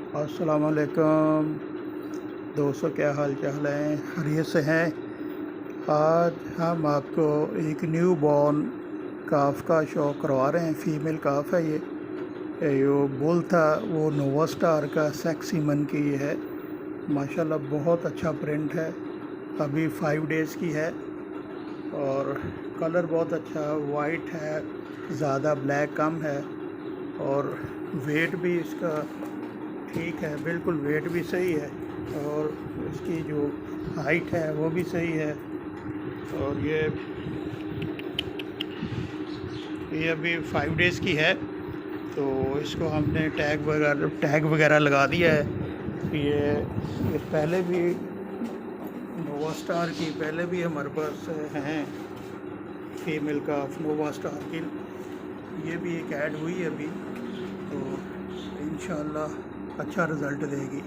अस्सलाम वालेकुम दोस्तों, क्या हाल चाल है? खैरियत से हैं? आज हम आपको एक न्यू बॉर्न काफ का शो करवा रहे हैं। फीमेल काफ है ये जो बुल था वो नोवा स्टार का सेक्सी मन की है। माशाल्लाह बहुत अच्छा प्रिंट है। अभी 5 डेज़ की है और कलर बहुत अच्छा वाइट है, ज़्यादा ब्लैक कम है और वेट भी इसका ठीक है, बिल्कुल वेट भी सही है और इसकी जो हाइट है वो भी सही है। और ये अभी 5 डेज़ की है तो इसको हमने टैग वगैरह लगा दिया है। ये पहले भी नोवा स्टार की पहले भी हमारे पास हैं फीमेल का नोवा स्टार की। ये भी एक ऐड हुई है अभी, तो इंशाल्लाह अच्छा रिज़ल्ट देगी।